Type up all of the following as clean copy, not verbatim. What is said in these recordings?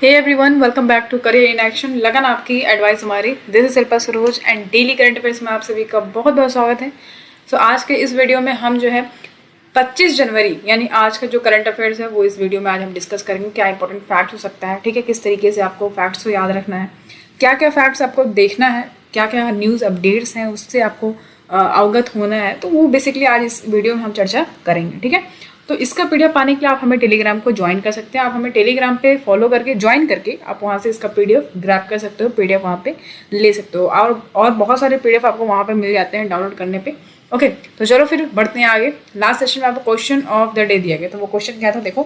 Hey everyone, welcome back to career in action. लगन आपकी advice हमारी। This is Shilpa Saroj and daily current affairs में आप सभी का बहुत बहुत स्वागत है। आज के इस वीडियो में हम जो है 25 जनवरी यानी आज का जो करंट अफेयर्स है वो इस वीडियो में आज हम डिस्कस करेंगे। क्या इंपॉर्टेंट फैक्ट्स हो सकता है, ठीक है, किस तरीके से आपको फैक्ट्स को याद रखना है, क्या क्या फैक्ट्स आपको देखना है, क्या क्या न्यूज़ अपडेट्स हैं उससे आपको अवगत होना है। तो वो बेसिकली आज इस वीडियो में हम चर्चा करेंगे, ठीक है। तो इसका पीडीएफ पाने के लिए आप हमें टेलीग्राम को ज्वाइन कर सकते हैं। आप हमें टेलीग्राम पे फॉलो करके ज्वाइन करके आप वहाँ से इसका पीडीएफ ग्रैब कर सकते हो, पीडीएफ वहाँ पे ले सकते हो। और बहुत सारे पीडीएफ आपको वहाँ पे मिल जाते हैं डाउनलोड करने पे। ओके, तो चलो फिर बढ़ते हैं आगे। लास्ट सेशन में आपको क्वेश्चन ऑफ द डे दिया गया, तो वो क्वेश्चन क्या था देखो।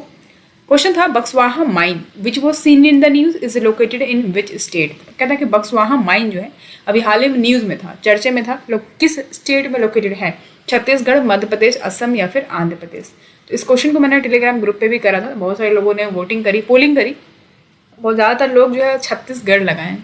क्वेश्चन था Buxwaha mine which was seen in the news is located in which state. कहता है कि बक्सवाहा माइन जो है अभी हाल ही में न्यूज में था, चर्चे में था, लोग किस स्टेट में लोकेटेड है, छत्तीसगढ़, मध्य प्रदेश, असम या फिर आंध्र प्रदेश। तो इस क्वेश्चन को मैंने टेलीग्राम ग्रुप पे भी करा था, बहुत सारे लोगों ने वोटिंग करी, पोलिंग करी, बहुत ज़्यादातर लोग जो है छत्तीसगढ़ लगाए।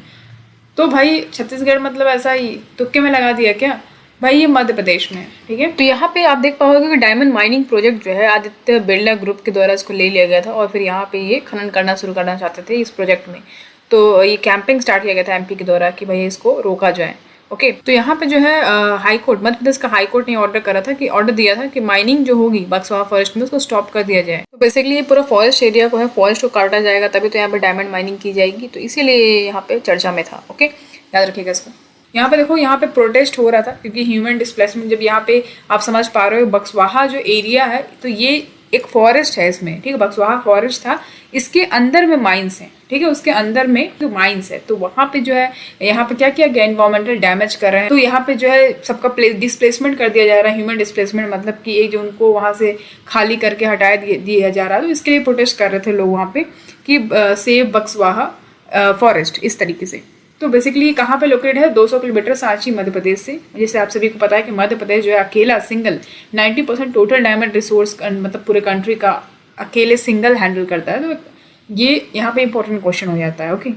तो भाई छत्तीसगढ़ मतलब ऐसा ही तुक्के में लगा दिया क्या भाई, ये मध्य प्रदेश में है, ठीक है। तो यहाँ पे आप देख पाओगे कि डायमंड माइनिंग प्रोजेक्ट जो है आदित्य बिरला ग्रुप के द्वारा इसको ले लिया गया था और फिर यहाँ पे ये खनन करना शुरू करना चाहते थे इस प्रोजेक्ट में। तो ये कैंपिंग स्टार्ट किया गया था एमपी के द्वारा कि भाई इसको रोका जाए। ओके, तो यहाँ पे जो है हाई कोर्ट, मध्य प्रदेश का हाई कोर्ट ने ऑर्डर करा था कि ऑर्डर दिया था कि माइनिंग जो होगी बक्सवाहा फॉरेस्ट में उसको स्टॉप कर दिया जाए। तो बेसिकली ये पूरा फॉरेस्ट एरिया को है, फॉरेस्ट को काटा जाएगा तभी तो यहाँ पे डायमंड माइनिंग की जाएगी। तो इसीलिए यहाँ पे चर्चा में था। ओके, याद रखिएगा इसको। यहाँ पे देखो, यहाँ पे प्रोटेस्ट हो रहा था क्योंकि ह्यूमन डिस्प्लेसमेंट, जब यहाँ पे आप समझ पा रहे हो बक्सवाहा जो एरिया है तो ये एक फॉरेस्ट है इसमें, ठीक है। बक्सवाहा फॉरेस्ट था, इसके अंदर में माइंस हैं, ठीक है, उसके अंदर में जो माइंस है। तो वहाँ पे जो है यहाँ पे क्या किया गया, एनवायरमेंटल डैमेज कर रहे हैं। तो यहाँ पे जो है सबका डिस्प्लेसमेंट कर दिया जा रहा है। ह्यूमन डिस्प्लेसमेंट मतलब कि एक जो उनको वहाँ से खाली करके हटाया दिया जा रहा है। तो इसके लिए प्रोटेस्ट कर रहे थे लोग वहाँ पे कि सेव बक्सवाहा फॉरेस्ट, इस तरीके से। तो बेसिकली कहाँ पे लोकेटेड है, 200 किलोमीटर सांची मध्य प्रदेश से। जैसे आप सभी को पता है कि मध्य प्रदेश जो है अकेला सिंगल 90% टोटल डायमंड रिसोर्स मतलब पूरे कंट्री का अकेले सिंगल हैंडल करता है। तो ये यहाँ पे इंपॉर्टेंट क्वेश्चन हो जाता है। ओके,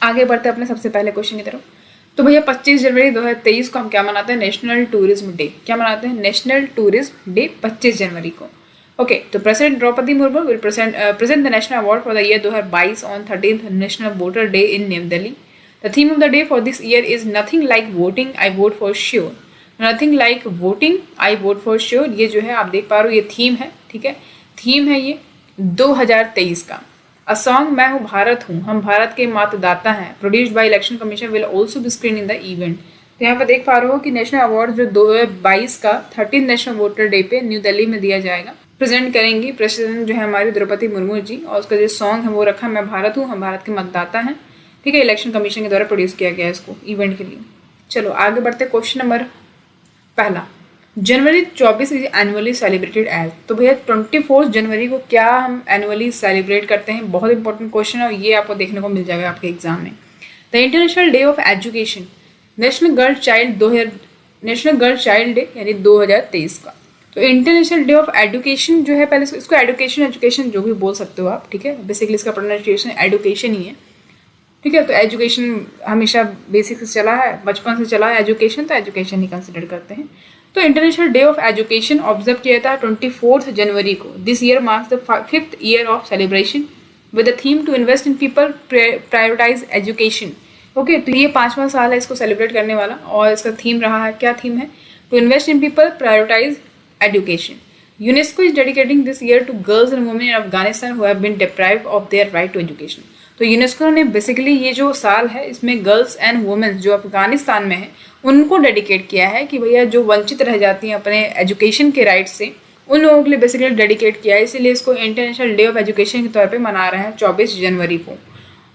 आगे बढ़ते हैं अपने सबसे पहले क्वेश्चन की तरफ। तो भैया 25 जनवरी 2023 को हम क्या मनाते हैं, नेशनल टूरिज्म डे। क्या मनाते हैं, नेशनल टूरिज्म डे 25 जनवरी को। ओके, तो president Draupadi Murmu will present the national award for the year 2022 on 13th national voter day in New Delhi. The theme of the day for this year is nothing like voting, I vote for sure. Nothing like voting, I vote for sure. ये जो है आप देख पा रहे हो, ये theme है, ठीक है, थीम है ये 2023 का। अ सॉन्ग मैं हूँ भारत हूँ, हम भारत के मतदाता हैं, produced by election commission, will also be screen in the event. तो यहाँ पे देख पा रहे हो कि नेशनल अवार्ड जो 2022 का 13 नेशनल वोटर डे पे न्यू दिल्ली में दिया जाएगा। प्रेजेंट करेंगी प्रेसिडेंट जो है हमारी द्रौपदी मुर्मू जी, और उसका जो सॉन्ग है वो रखा मैं भारत हूँ, हम भारत के मतदाता हैं, ठीक है। इलेक्शन कमीशन के द्वारा प्रोड्यूस किया गया है इसको इवेंट के लिए। चलो आगे बढ़ते, क्वेश्चन नंबर पहला, जनवरी 24 इज एनुअली सेलिब्रेटेड एज। तो भैया 24 जनवरी को क्या हम एनुअली सेलिब्रेट करते हैं, बहुत इंपॉर्टेंट क्वेश्चन है और ये आपको देखने को मिल जाएगा आपके एग्जाम में। The international day of education, national girl child day यानी 2023 का। तो इंटरनेशनल डे ऑफ एजुकेशन जो है, पहले इसको एजुकेशन जो भी बोल सकते हो आप, ठीक है, बेसिकली इसका प्रोनाउंसिएशन एजुकेशन ही है, ठीक है। तो एजुकेशन हमेशा बेसिक से चला है, बचपन से चला है एजुकेशन, तो एजुकेशन ही कंसिडर करते हैं। तो international day of education observe किया जाता है 24 जनवरी को। This year marks the 5th year of celebration with the theme to invest in people, prioritise education. Okay, तो ये 5वां साल है इसको सेलिब्रेट करने वाला और इसका थीम रहा है, क्या थीम है, to invest in people, prioritise education. UNESCO is dedicating this year to girls and women in Afghanistan who have been deprived of their right to education. तो यूनेस्को ने बेसिकली ये जो साल है इसमें गर्ल्स एंड वुमेन्स जो अफगानिस्तान में है उनको डेडिकेट किया है कि भैया जो वंचित रह जाती हैं अपने एजुकेशन के राइट से, उन लोगों के लिए बेसिकली डेडिकेट किया है। इसीलिए इसको इंटरनेशनल डे ऑफ एजुकेशन के तौर पे मना रहे हैं 24 जनवरी को।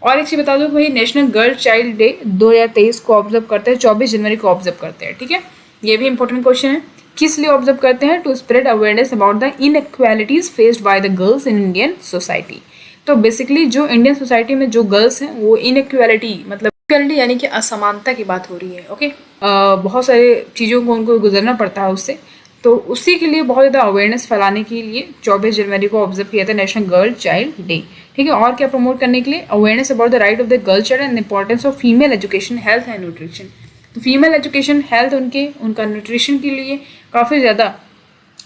और एक चीज़ बता दूँ, भाई नेशनल गर्ल चाइल्ड डे 2023 को ऑब्जर्व करते हैं, 24 जनवरी को ऑब्जर्व करते हैं, ठीक है। ये भी इंपॉर्टेंट क्वेश्चन है, किस लिए ऑब्जर्व करते हैं, to spread awareness about the inequalities faced by the girls in Indian society. तो बेसिकली जो इंडियन सोसाइटी में जो गर्ल्स हैं वो इनइक्वालिटी मतलब इक्वालिटी यानी कि असमानता की बात हो रही है। ओके, बहुत सारे चीज़ों को उनको गुजरना पड़ता है उससे, तो उसी के लिए बहुत ज़्यादा अवेयरनेस फैलाने के लिए 24 जनवरी को ऑब्जर्व किया था नेशनल गर्ल चाइल्ड डे, ठीक है। और क्या प्रमोट करने के लिए, awareness about the right of the girl child and importance of female education, health and nutrition. तो फीमेल एजुकेशन, हेल्थ, उनका न्यूट्रिशन के लिए काफ़ी ज़्यादा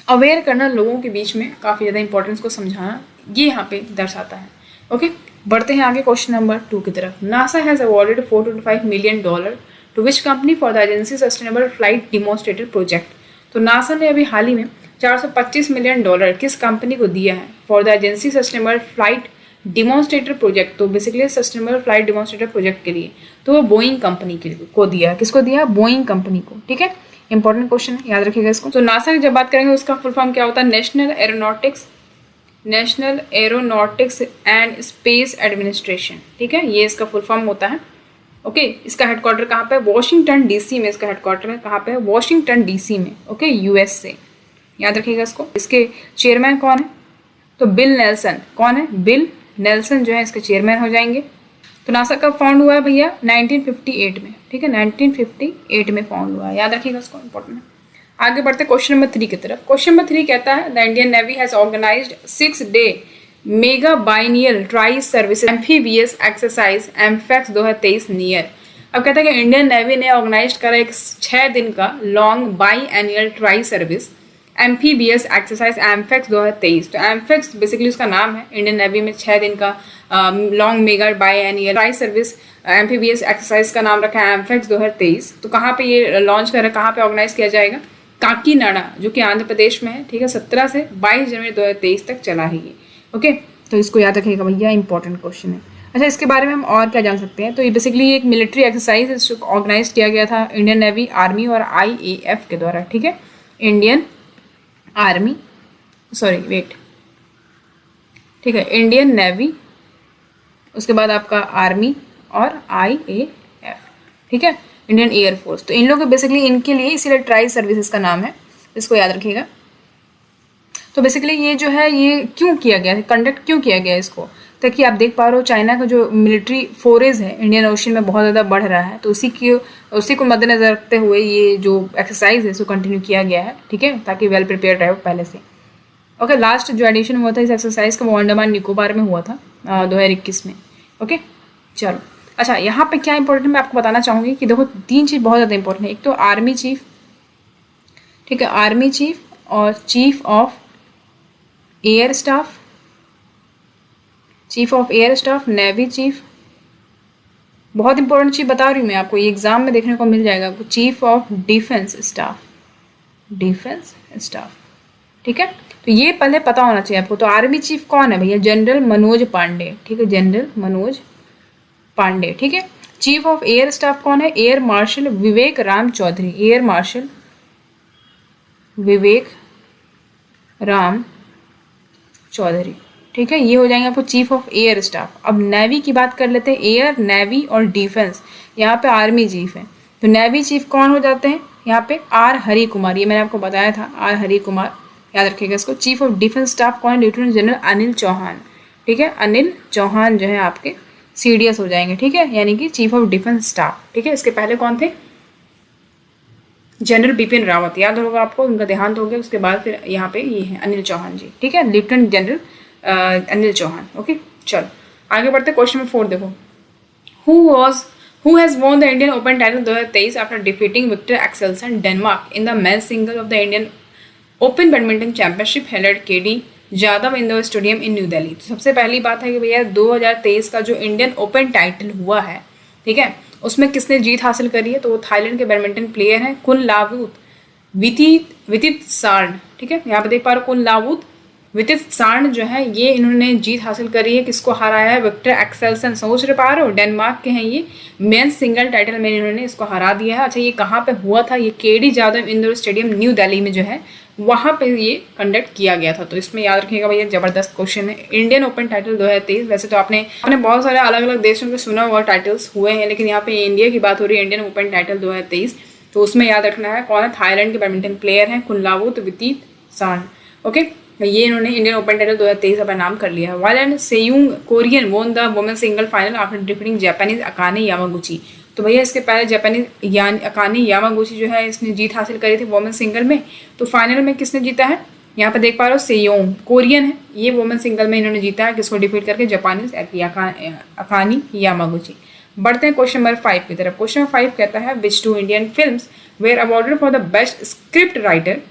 अवेयर करना, लोगों के बीच में काफ़ी ज़्यादा इंपॉर्टेंस को समझाना, ये यहाँ पे दर्शाता है। ओके, बढ़ते हैं आगे क्वेश्चन नंबर 2 की तरफ। NASA has awarded $425 million to which company for the agency sustainable flight demonstrator project. तो नासा ने अभी हाल ही में $425 मिलियन किस कंपनी को दिया है for the agency sustainable flight demonstrator project. तो basically sustainable flight demonstrator project के लिए तो वो बोइंग कंपनी को दिया है। किसको दिया? बोइंग कंपनी को। ठीक है, इंपॉर्टेंट क्वेश्चन है, याद रखिएगा इसको। तो नासा की जब बात करेंगे उसका फुल फॉर्म क्या होता है? National aeronautics and space administration. ठीक है, ये इसका फुल फॉर्म होता है। ओके, इसका हेडक्वार्टर कहाँ पे? वॉशिंगटन डीसी में इसका हेडक्वार्टर है। कहाँ पे? वॉशिंगटन डीसी में। ओके, यूएस से, याद रखिएगा इसको। इसके चेयरमैन कौन है? तो बिल नेल्सन। कौन है? बिल नेल्सन जो है इसके चेयरमैन हो जाएंगे। तो नासा कब फाउंड हुआ है भैया? 1958 में। ठीक है, 1958 में फाउंड हुआ है, याद रखिएगा इसको, इंपॉर्टेंट है। आगे बढ़ते क्वेश्चन नंबर 3 की तरफ। क्वेश्चन नंबर 3 कहता है the Indian Navy has organized 6-day mega biennial tri service amphibious exercise AMPHEX 2023 near. अब कहता है कि इंडियन नेवी ने ऑर्गेनाइज करा एक 6 दिन का long biannual tri service amphibious exercise AMPHEX 2023। तो एम्फेक्स बेसिकली उसका नाम है। इंडियन नेवी में 6 दिन का long mega by annual tri service amphibious exercise का नाम रखा है एम्फेक्स 2023। तो कहाँ पे ये लॉन्च कर रहा है, कहाँ पे ऑर्गेनाइज किया जाएगा? काकीनाडा, जो कि आंध्र प्रदेश में है। ठीक है, 17 से 22 जनवरी 2023 तक चला है ये। ओके, तो इसको याद रखिएगा भैया, इंपॉर्टेंट क्वेश्चन है। अच्छा, इसके बारे में हम और क्या जान सकते हैं? तो ये बेसिकली एक मिलिट्री एक्सरसाइज है, इसको ऑर्गेनाइज किया गया था इंडियन नेवी, आर्मी और IAF के द्वारा। ठीक है, इंडियन आर्मी, सॉरी वेट, ठीक है, इंडियन नेवी, उसके बाद आपका आर्मी और IAF। ठीक है, इंडियन एयरफोर्स। तो इन लोग बेसिकली इनके लिए इसीलिए ट्राई सर्विसेज का नाम है, इसको याद रखिएगा। तो बेसिकली ये जो है ये क्यों किया गया है, कंडक्ट क्यों किया गया है इसको? ताकि आप देख पा रहे हो चाइना का जो मिलिट्री फोरेज है इंडियन ओशन में बहुत ज़्यादा बढ़ रहा है, तो उसी को मद्देनजर रखते हुए ये जो एक्सरसाइज है इसको कंटिन्यू किया गया है। ठीक है, ताकि वेल प्रिपेयर रहे हो पहले से। ओके, लास्ट जो एडिशन हुआ था इस एक्सरसाइज का वो अंडमान निकोबार में हुआ था 2021 में। ओके, चलो। अच्छा, यहाँ पे क्या इंपॉर्टेंट मैं आपको बताना चाहूँगी कि देखो 3 चीज़ बहुत ज़्यादा इंपॉर्टेंट है। एक तो आर्मी चीफ, ठीक है, आर्मी चीफ और chief of air staff, chief of air staff, navy chief. बहुत इंपॉर्टेंट चीज बता रही हूँ मैं आपको, ये एग्जाम में देखने को मिल जाएगा आपको। Chief of defence staff, defence staff. ठीक है, तो ये पहले पता होना चाहिए आपको। तो आर्मी चीफ कौन है भैया? जनरल मनोज पांडे। ठीक है, जनरल मनोज पांडे। ठीक है, चीफ ऑफ एयर स्टाफ कौन है? एयर मार्शल विवेक राम चौधरी, एयर मार्शल विवेक राम चौधरी। ठीक है, ये हो जाएंगे आपको चीफ ऑफ एयर स्टाफ। अब नेवी की बात कर लेते हैं, एयर, नेवी और डिफेंस। यहाँ पे आर्मी चीफ है, तो नेवी चीफ कौन हो जाते हैं? यहाँ पे R हरि कुमार, ये मैंने आपको बताया था, R हरि कुमार, याद रखिएगा इसको। चीफ ऑफ डिफेंस स्टाफ कौन है? Lieutenant general Anil Chauhan. ठीक है, अनिल चौहान जो है आपके CDS हो जाएंगे। ठीक है, यानी कि चीफ ऑफ डिफेंस स्टाफ। ठीक है, इसके पहले कौन थे? जनरल बिपिन रावत, याद होगा आपको, उनका देहांत हो गया। उसके बाद फिर यहाँ पे ये है अनिल चौहान जी। ठीक है, lieutenant general Anil Chauhan. Okay, चलो आगे बढ़ते क्वेश्चन नंबर 4 देखो। Who has won the Indian Open title 2023 after defeating Viktor Axelsen Denmark in the men's single of the Indian Open badminton championship held at KD Jadhav indoor stadium in New Delhi. तो सबसे पहली बात है कि भैया 2023 का जो इंडियन ओपन टाइटल हुआ है, ठीक है, उसमें किसने जीत हासिल करी है? तो वो थाईलैंड के बैडमिंटन प्लेयर हैं कुनलावुत वितित सार्न। ठीक है, यहाँ पे देख पा रहे हो कुनलावुत वितित सार्न जो है ये इन्होंने जीत हासिल करी है। किसको हराया है? Viktor Axelsen. सोच रहे पा रहे हो, डेनमार्क के हैं ये, मेंस सिंगल टाइटल में इन्होंने इसको हरा दिया है। अच्छा, ये कहाँ पे हुआ था? ये KD Jadhav indoor stadium New Delhi में जो है वहाँ पे ये कंडक्ट किया गया था। तो इसमें याद रखिएगा भैया, जबरदस्त क्वेश्चन है। इंडियन ओपन टाइटल 2023, वैसे तो आपने बहुत सारे अलग अलग देशों के सुना हुआ टाइटल्स हुए हैं, लेकिन यहाँ पे इंडिया की बात हो रही है, इंडियन ओपन टाइटल 2023। तो उसमें याद रखना है कौन है? थाईलैंड के बैडमिंटन प्लेयर हैं कुनलावुत वितित सार्न। ओके, ये इन्होंने इंडियन ओपन टाइटल 2023 अपना नाम कर लिया है। While Se-young Korean won the women single final after defeating Japanese Akane Yamaguchi. तो भैया इसके पहले जापानीज अकाने यामागुची जो है इसने जीत हासिल करी थी वुमेन सिंगल में। तो फाइनल में किसने जीता है? यहाँ पे देख पा रहे हो सेयोंग कोरियन है, ये वुमेन सिंगल में इन्होंने जीता है। किसको डिफीट करके? Japanese Akane Yamaguchi. बढ़ते हैं क्वेश्चन नंबर 5 की तरफ। क्वेश्चन नंबर 5 कहता है which 2 Indian films were awarded for the best script writer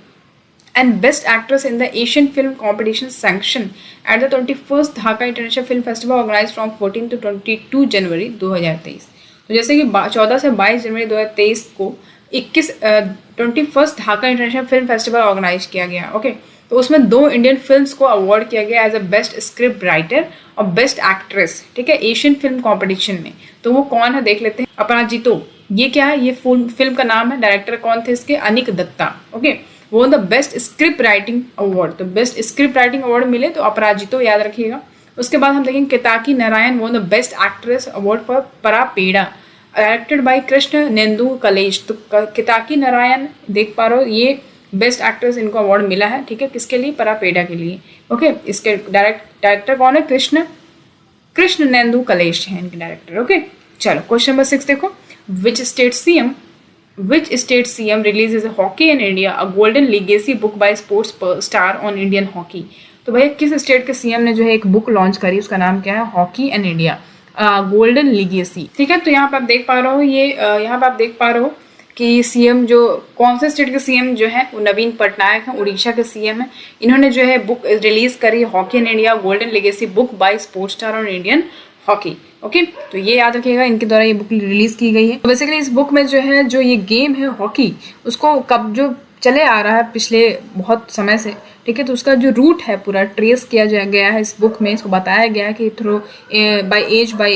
and Best Actress in the Asian Film Competition sanction at the 21st Dhaka International Film Festival organized from 14 to 22 जनवरी 2023। तो जैसे कि 14 से 22 जनवरी 2023 को 21st Dhaka international film festival organise किया गया। Okay, तो उसमें 2 Indian films को अवार्ड किया गया as a best script writer और बेस्ट एक्ट्रेस, ठीक है, एशियन फिल्म कॉम्पिटिशन में। तो वो कौन है देख लेते हैं। अपराजितो, ये क्या है, ये फिल्म का नाम है। डायरेक्टर कौन थे इसके, अनिक दत्ता। ओके, वो the best script writing award, तो बेस्ट स्क्रिप्ट राइटिंग अवार्ड मिले तो अपराजितो याद रखिएगा। उसके बाद हम देखेंगे Ketaki Narayan won the best actress award for Parapeda, directed by Krishnendu Kalesh. तो केताकी नारायण देख पा रहे हो, ये बेस्ट एक्ट्रेस इनको अवार्ड मिला है, ठीक है, किसके लिए, परापेड़ा के लिए। ओके, इसके डायरेक्टर कौन है, कृष्ण नेंदु कलेश है इनके डायरेक्टर। ओके, चलो क्वेश्चन नंबर 6 देखो। Which state CM releases hockey in India a golden legacy book by sports star on Indian hockey. तो भैया किस स्टेट के सीएम ने जो है एक बुक लॉन्च करी, उसका नाम क्या है, hockey in India golden legacy, ठीक है। तो यहाँ पे आप देख पा रहे हो, ये यहाँ पे आप देख पा रहे हो कि सीएम जो कौन से स्टेट के सीएम जो है वो नवीन पटनायक हैं, उड़ीसा के सीएम हैं। इन्होंने जो है बुक रिलीज करी hockey in India golden legacy book by sports star on Indian hockey. Okay, तो ये याद रखिएगा, इनके द्वारा ये बुक रिलीज की गई है। तो बेसिकली इस बुक में जो है जो ये गेम है हॉकी, उसको कब जो चले आ रहा है पिछले बहुत समय से, ठीक है, तो उसका जो रूट है पूरा ट्रेस किया गया है इस बुक में। इसको बताया गया है कि थ्रू बाय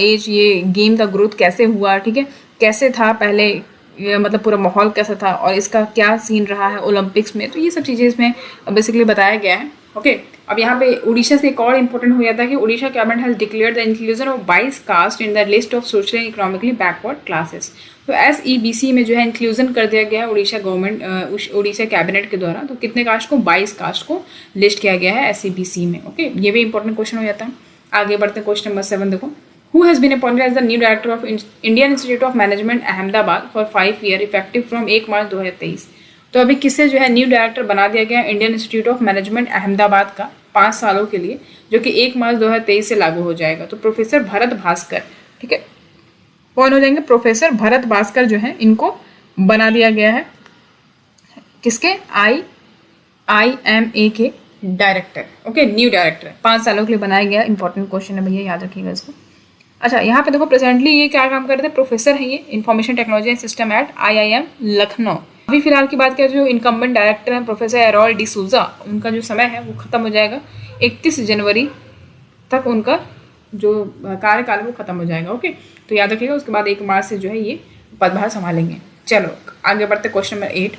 एज ये गेम का ग्रोथ कैसे हुआ, ठीक है, कैसे था पहले, मतलब पूरा माहौल कैसा था और इसका क्या सीन रहा है ओलंपिक्स में। तो ये सब चीज़ें इसमें बेसिकली बताया गया है। ओके, अब यहाँ पे उड़ीसा से एक और इम्पोर्टेंट हो जाता है कि Orissa cabinet has declared the inclusion of 22 caste in the list of socially and economically backward classes. तो SEBC में जो है इंक्लूजन कर दिया गया है उड़ीसा गवर्नमेंट, उड़ीसा कैबिनेट के द्वारा। तो कितने कास्ट को, 22 कास्ट को लिस्ट किया गया है SEBC में। ओके, ये भी इंपॉर्टेंट क्वेश्चन हो जाता है। आगे बढ़ते हैं, क्वेश्चन नंबर 7 देखो। Who has been appointed as the new director of Indian Institute of Management Ahmedabad for 5 year effective from 1 मार्च 2023। तो अभी किसे जो है न्यू डायरेक्टर बना दिया गया Indian institute of management Ahmedabad का 5 सालों के लिए, जो कि 1 मार्च 2023 से लागू हो जाएगा। तो प्रोफेसर भरत भास्कर, ठीक है, कौन हो जाएंगे, प्रोफेसर भरत भास्कर जो है इनको बना दिया गया है किसके, IIMA के डायरेक्टर। ओके, न्यू डायरेक्टर 5 सालों के लिए बनाया गया। इंपॉर्टेंट क्वेश्चन है भैया, याद रखिएगा इसको। अच्छा, यहाँ पे देखो प्रेजेंटली ये क्या काम करते हैं, प्रोफेसर है ये information technology and system eight IIM Lucknow. अभी फिलहाल की बात करें, जो इनकम्बेंट डायरेक्टर हैं प्रोफेसर एरोल डिसूजा, उनका जो समय है वो खत्म हो जाएगा 31 जनवरी तक, उनका जो कार्यकाल है वो खत्म हो जाएगा। ओके, तो याद रखिएगा, उसके बाद 1 मार्च से जो है ये पदभार संभालेंगे। चलो आगे बढ़ते, question number 8।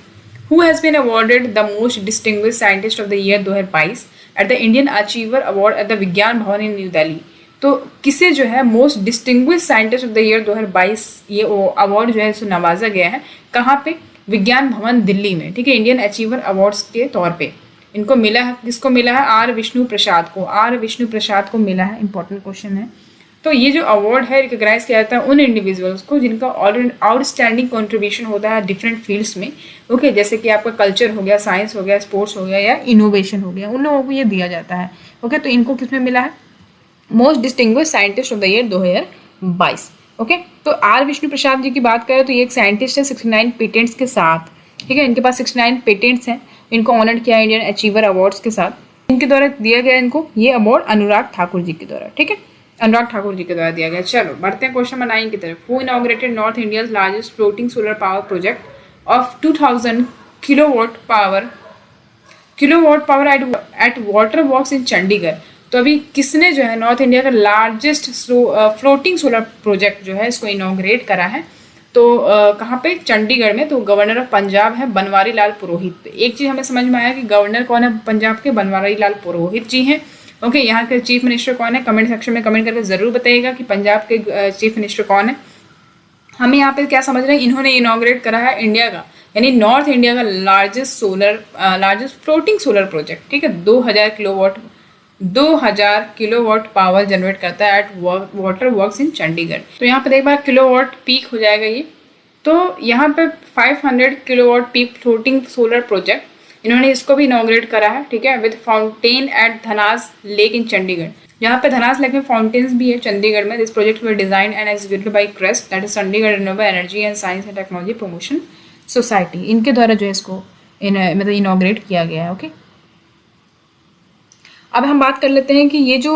Who has been awarded the most distinguished scientist of the year 2022 at the Indian Achiever Award at the विज्ञान भवन in न्यू दिल्ली। तो किसे जो है most distinguish scientist of the year 2022 ये अवार्ड जो है इसको नवाजा गया है, कहाँ पे, विज्ञान भवन दिल्ली में, ठीक है, इंडियन अचीवर अवार्ड्स के तौर पे इनको मिला है। किसको मिला है, R विष्णु प्रसाद को मिला है। इंपॉर्टेंट क्वेश्चन है। तो ये जो अवार्ड है रिकॉग्नाइज किया जाता है उन इंडिविजुअल्स को जिनका आउटस्टैंडिंग कंट्रीब्यूशन होता है डिफरेंट फील्ड्स में। ओके, जैसे कि आपका कल्चर हो गया, साइंस हो गया, स्पोर्ट्स हो गया या इनोवेशन हो गया, उन लोगों को ये दिया जाता है। ओके, तो इनको किसमें मिला है, most distinguish scientist of the year 2022। Okay, तो R विष्णु प्रसाद जी की बात करें तो ये एक साइंटिस्ट है 69 पेटेंट्स के साथ, ठीक है, इनके पास 69 पेटेंट्स हैं। इनको ऑनर्ड किया इंडियन अचीवर अवार्ड्स के साथ। इनके द्वारा दिया गया इनको ये अवार्ड अनुराग ठाकुर जी के द्वारा, ठीक है, अनुराग ठाकुर जी के द्वारा दिया गया। चलो बढ़ते हैं क्वेश्चन नंबर 9 की तरफ। Who inaugurated north India's largest floating solar power project of 2000 kilowatt power at water works in Chandigarh. तो अभी किसने जो है नॉर्थ इंडिया का लार्जेस्ट फ्लोटिंग सोलर प्रोजेक्ट जो है इसको इनॉग्रेट करा है, तो कहाँ पे, चंडीगढ़ में। तो गवर्नर ऑफ पंजाब है बनवारी लाल पुरोहित। एक चीज़ हमें समझ में आया कि गवर्नर कौन है पंजाब के, बनवारी लाल पुरोहित जी हैं। ओके, यहाँ के चीफ मिनिस्टर कौन है, कमेंट सेक्शन में कमेंट करके जरूर बताइएगा कि पंजाब के चीफ मिनिस्टर कौन है। हमें यहाँ पे क्या समझ रहे हैं, इन्होंने इनॉग्रेट करा है इंडिया का यानी नॉर्थ इंडिया का लार्जेस्ट फ्लोटिंग सोलर प्रोजेक्ट, ठीक है, 2000 किलोवाट पावर जनरेट करता है at water works in Chandigarh. तो यहाँ पे देख बार किलोवाट पीक हो जाएगा ये। तो यहाँ पे 500 kilowatt peak floating solar project इन्होंने इसको भी इनॉग्रेट करा है, ठीक है, with fountain at Dhanas lake in Chandigarh. यहाँ पे धनास लेक में फाउंटेन्स भी है चंडीगढ़ में। This project were design and executed by crest, that is Chandigarh renewable energy and science and technology promotion society. इनके द्वारा जो है इसको मतलब इनॉग्रेट किया गया है। ओके, अब हम बात कर लेते हैं कि ये जो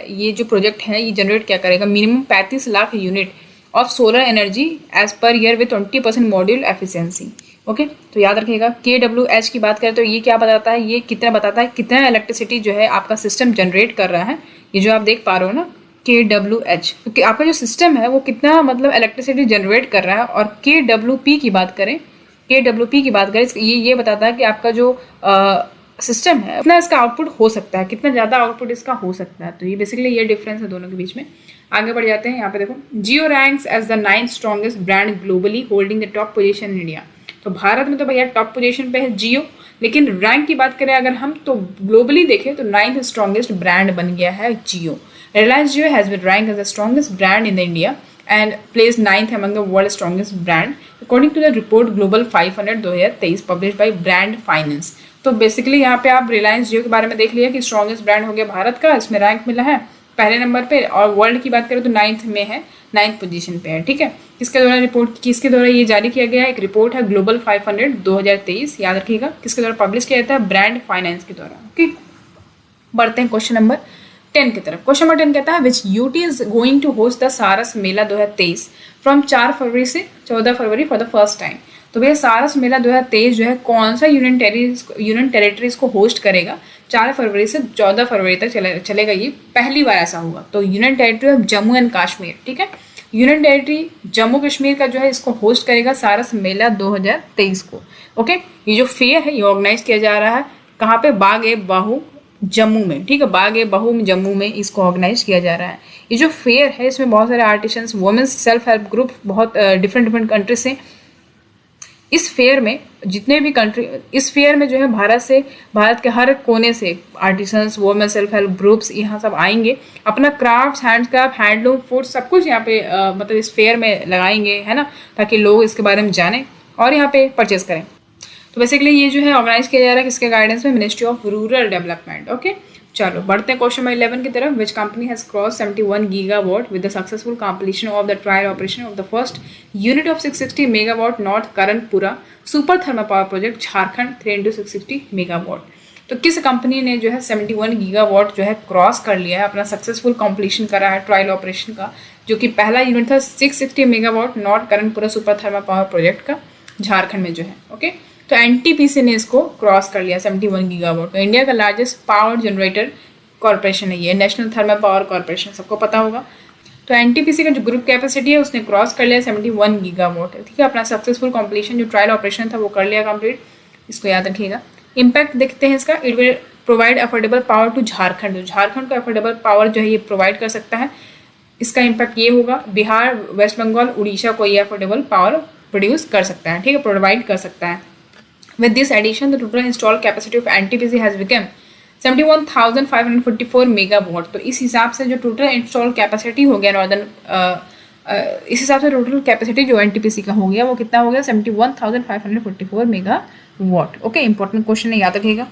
ये जो प्रोजेक्ट है ये जनरेट क्या करेगा, minimum 35 lakh unit of solar energy as per year with 20% module efficiency. Okay, तो याद रखिएगा KWH की बात करें तो ये क्या बताता है, ये कितना बताता है कितना इलेक्ट्रिसिटी जो है आपका सिस्टम जनरेट कर रहा है। ये जो आप देख पा रहे हो ना KWH, क्योंकि आपका जो सिस्टम है वो कितना मतलब इलेक्ट्रिसिटी जनरेट कर रहा है। और KWP की बात करें, ये बताता है कि आपका जो सिस्टम है कितना इसका आउटपुट हो सकता है, कितना ज़्यादा आउटपुट इसका हो सकता है। तो ये बेसिकली ये डिफरेंस है दोनों के बीच में। आगे बढ़ जाते हैं, यहाँ पे देखो Jio ranks as the 9th strongest brand globally holding the top position in India. तो भारत में तो भैया टॉप पोजीशन पे है जियो, लेकिन रैंक की बात करें अगर हम तो ग्लोबली देखें तो 9th स्ट्रॉन्गेस्ट ब्रांड बन गया है Jio. Reliance Jio has been rank as the strongest brand in the India and placed 9th among the world's strongest brand according to the report Global 500 2023 published by Brand Finance। तो basically यहाँ पे आप रिलायंस जियो के बारे में देख लिया कि स्ट्रॉन्गेस्ट ब्रांड हो गया भारत का, इसमें रैंक मिला है पहले नंबर पे, और वर्ल्ड की बात करें तो 9th में है, 9th पोजीशन पे है। ठीक है, किसके द्वारा ये जारी किया गया है, एक रिपोर्ट है ग्लोबल 500 2023, याद रखिएगा किसके द्वारा पब्लिश किया जाता है, ब्रांड फाइनेंस के द्वारा। ओके, बढ़ते हैं क्वेश्चन नंबर 10 की तरफ। क्वेश्चन नंबर 10 कहता है which UT is going to host the Saras Mela 2023 from 4 फरवरी से 14 फरवरी फॉर द फर्स्ट टाइम। तो भैया सारस मेला 2023 जो है कौन सा यूनियन टेरिटरीज को होस्ट करेगा, 4 फरवरी से 14 फरवरी तक चलेगा, ये पहली बार ऐसा होगा। तो union territory of Jammu and Kashmir, ठीक है, यूनियन टेरिटरी जम्मू कश्मीर का जो है इसको होस्ट करेगा सारस मेला 2023 को। ओके, ये जो फेयर है ये ऑर्गेनाइज किया जा रहा है कहाँ पे, बाग-ए-बाहू जम्मू में। ठीक है, बाग-ए-बाहू जम्मू में इसको ऑर्गेनाइज किया जा रहा है। ये जो फेयर है इसमें बहुत सारे artisans, women's self help group, बहुत डिफरेंट कंट्री से इस फेयर में, जितने भी कंट्री इस फेयर में जो है भारत के हर कोने से artisans, women self help groups यहाँ सब आएंगे, अपना क्राफ्ट, हैंडक्राफ्ट, हैंडलूम, फूड सब कुछ यहाँ पे मतलब इस फेयर में लगाएंगे, है ना, ताकि लोग इसके बारे में जानें और यहाँ पे परचेज करें। तो बेसिकली ये जो है ऑर्गेनाइज किया जा रहा है किसके गाइडेंस में, ministry of rural development. Okay, चलो बढ़ते हैं क्वेश्चन नंबर 11 की तरफ। Which company has cross 71 gigawatt with the successful completion of the trial operation of the first unit of 660 megawatt north Karanpura super thermal power project Jharkhand 3x660 megawatt. तो किस company ने जो है 71 गीगावाट जो है क्रॉस कर लिया है, अपना सक्सेसफुल कंप्लीशन करा है ट्रायल ऑपरेशन का, जो कि पहला यूनिट था 660 megawatt north Karanpura super thermal power project का झारखंड में जो है। ओके, तो एनटीपीसी ने इसको क्रॉस कर लिया 71 गीगावाट। तो इंडिया का लार्जेस्ट पावर जनरेटर कॉर्पोरेशन है ये, नेशनल थर्मल पावर कॉर्पोरेशन, सबको पता होगा। तो एनटीपीसी का जो ग्रुप कैपेसिटी है उसने क्रॉस कर लिया 71 गीगावाट। ठीक है, अपना सक्सेसफुल कंप्लीशन जो ट्रायल ऑपरेशन था वो कर लिया कंप्लीट, इसको याद रखिएगा। इम्पैक्ट देखते हैं इसका, it will provide affordable power to Jharkhand. तो झारखंड को अफोर्डेबल पावर जो है ये प्रोवाइड कर सकता है। इसका इम्पैक्ट ये होगा, बिहार, वेस्ट बंगाल, उड़ीसा को ये अफोर्डेबल पावर प्रोड्यूस कर सकता है, ठीक है, प्रोवाइड कर सकता है। With this addition, the total installed capacity of NTPC has become 71,544 megawatt. तो इस हिसाब से जो टोटल इंस्टॉल कैपेसिटी हो गया इस हिसाब से टोटल कैपेसिटी जो एनटीपीसी का हो गया वो कितना हो गया, 71,544 मेगावाट। ओके, इंपॉर्टेंट क्वेश्चन है, याद रखिएगा।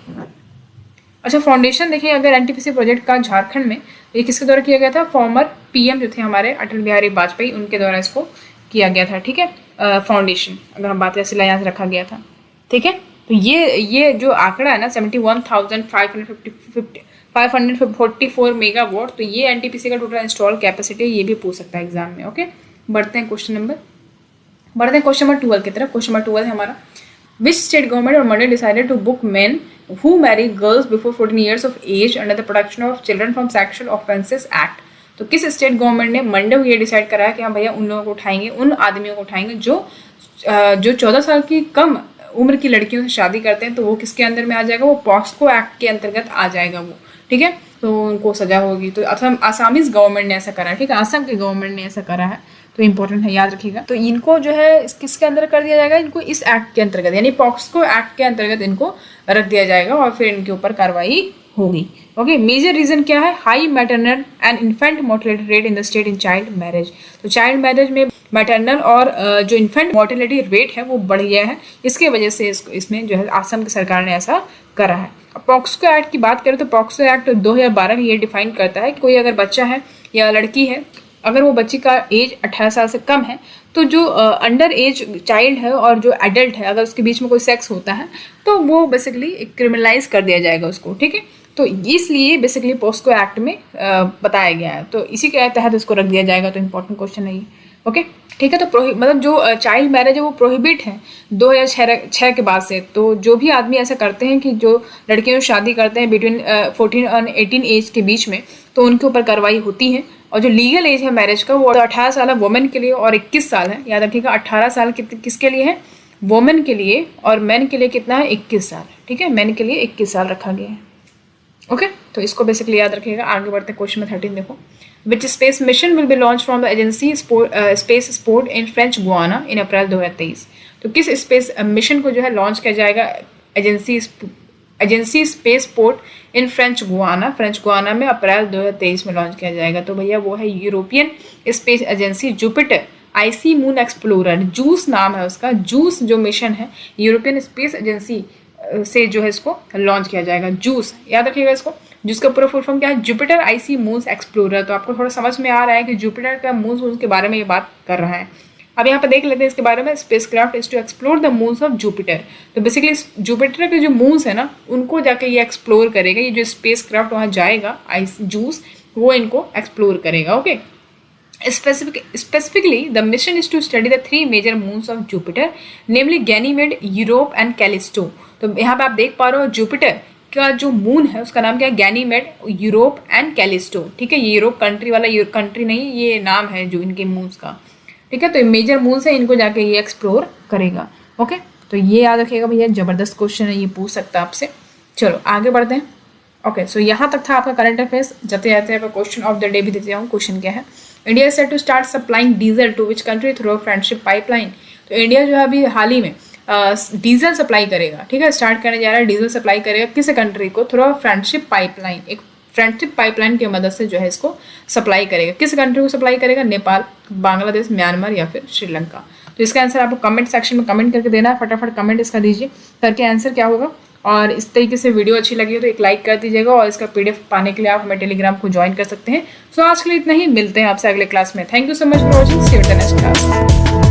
अच्छा, फाउंडेशन देखिए अगर एनटीपीसी प्रोजेक्ट का झारखंड में, ये किसके द्वारा किया गया था, फॉर्मर पीएम जो थे हमारे अटल बिहारी वाजपेयी, उनके द्वारा इसको किया गया था। ठीक है, फाउंडेशन अगर हम बात करें शिलान्यास रखा गया था। ठीक है, तो ये जो आंकड़ा है ना 71,544 मेगावाट, तो ये एनटीपीसी का टोटल इंस्टॉल कैपेसिटी, ये भी पूछ सकता है एग्जाम में। ओके, बढ़ते हैं क्वेश्चन नंबर 12 की तरफ। क्वेश्चन नंबर 12 है हमारा, विच स्टेट गवर्नमेंट और Monday decided to book men who marry girls before 14 years of age under the protection of children from sexual offences act. तो किस स्टेट गवर्नमेंट ने मंडे को ये डिसाइड करा है कि हाँ भैया उन लोगों को उठाएंगे, उन आदमियों को उठाएंगे जो 14 साल की कम उम्र की लड़कियों से शादी करते हैं, तो वो किसके अंदर में आ जाएगा, वो पॉक्सो एक्ट के अंतर्गत आ जाएगा वो। ठीक है, तो उनको सजा होगी। तो आसामीज गवर्नमेंट ने ऐसा करा है, ठीक है, असम के गवर्नमेंट ने ऐसा करा है, तो इंपॉर्टेंट है, याद रखिएगा। तो इनको जो है किसके अंदर कर दिया जाएगा, इनको इस एक्ट के अंतर्गत यानी पॉक्सो एक्ट के अंतर्गत इनको रख दिया जाएगा और फिर इनके ऊपर कार्रवाई होगी। ओके, मेजर रीजन क्या है, high maternal and infant mortality rate in the state in child marriage. तो चाइल्ड मैरिज में मैटरनल और जो इन्फेंट मोर्टेलिटी रेट है वो बढ़ गया है, इसके वजह से इसमें जो है असम की सरकार ने ऐसा करा है। अब पॉक्सो एक्ट की बात करें तो पॉक्सो एक्ट 2012 ये डिफाइन करता है कि कोई अगर बच्चा है या लड़की है अगर वो बच्ची का एज 18 साल से कम है तो जो अंडर एज चाइल्ड है और जो एडल्ट है अगर उसके बीच में कोई सेक्स होता है तो वो बेसिकली क्रिमिनलाइज कर दिया जाएगा उसको, ठीक है। तो इसलिए बेसिकली पोस्को एक्ट में बताया गया है, तो इसी के तहत इसको रख दिया जाएगा। तो इंपॉर्टेंट क्वेश्चन है ये, ओके, ठीक है। तो मतलब जो चाइल्ड मैरिज है वो प्रोहिबिट है 2006 के बाद से। तो जो भी आदमी ऐसा करते हैं कि जो लड़कियों शादी करते हैं बिटवीन 14 और 18 एज के बीच में, तो उनके ऊपर कार्रवाई होती है। और जो लीगल एज है मैरिज का वो 18 साल है वुमेन के लिए और 21 साल है, याद रखिएगा। 18 साल किसके लिए है? वुमेन के लिए, और मैन के लिए कितना है? 21 साल, ठीक है। मैन के लिए 21 साल रखा गया है, ओके। तो इसको बेसिकली याद रखिएगा। आगे बढ़ते हैं क्वेश्चन में 13 देखो। Which space mission will be launch from the agency spaceport in French Guiana in April 2023। तो किस स्पेस मिशन को जो है लॉन्च किया जाएगा agency space port in French Guana में अप्रैल 2023 में लॉन्च किया जाएगा। तो भैया वो है European space agency Jupiter IC moon explorer, juice नाम है उसका। जूस जो मिशन है यूरोपियन स्पेस एजेंसी से जो है इसको लॉन्च किया जाएगा। जूस याद रखिएगा इसको। जिसका पूरा फुल फॉर्म क्या है? Jupiter IC moons explorer. तो आपको थोड़ा समझ में आ रहा है कि जुपिटर का मून्स के बारे में ये बात कर रहा है। अब यहाँ पे देख लेते हैं इसके बारे में। Spacecraft is to explore the moons of Jupiter. तो बेसिकली जुपिटर के जो मून्स है ना उनको जाके ये एक्सप्लोर करेगा। ये जो स्पेसक्राफ्ट वहाँ जाएगा जूस, वो इनको एक्सप्लोर करेगा, okay. Specifically, the mission is to study the 3 major moons of Jupiter, namely Ganymede, Europe and Callisto. तो यहाँ पे आप देख पा रहे हो जुपिटर का जो मून है उसका नाम क्या है? गैनीमेड, यूरोप एंड कैलिस्टो, ठीक है। ये यूरोप कंट्री वाला कंट्री नहीं, ये नाम है जो इनके मून्स का, ठीक है। तो मेजर मून्स है, इनको जाके ये एक्सप्लोर करेगा, ओके। तो ये याद रखिएगा भैया, जबरदस्त क्वेश्चन है, ये पूछ सकता है आपसे। चलो आगे बढ़ते हैं, ओके। सो यहाँ तक था आपका करंट अफेयर्स। जाते जाते हैं क्वेश्चन ऑफ द डे भी देते हूँ। क्वेश्चन क्या है? India is set to start supplying diesel to which country through friendship pipeline. तो इंडिया जो है अभी हाल ही में डीजल सप्लाई करेगा, ठीक है। स्टार्ट करने जा रहा है, डीजल सप्लाई करेगा किस कंट्री को? Through friendship pipeline. एक फ्रेंडशिप पाइपलाइन की मदद से जो है इसको सप्लाई करेगा। किस कंट्री को सप्लाई करेगा? नेपाल, बांग्लादेश, म्यांमार या फिर श्रीलंका। तो इसका आंसर आपको कमेंट सेक्शन में कमेंट करके देना है। फटाफट कमेंट इसका दीजिए करके आंसर क्या होगा। और इस तरीके से वीडियो अच्छी लगी हो तो एक लाइक कर दीजिएगा, और इसका पीडीएफ पाने के लिए आप हमें टेलीग्राम को ज्वाइन कर सकते हैं। सो आज के लिए इतना ही, मिलते हैं आपसे अगले क्लास में। Thank you so much for watching, see you in the next class.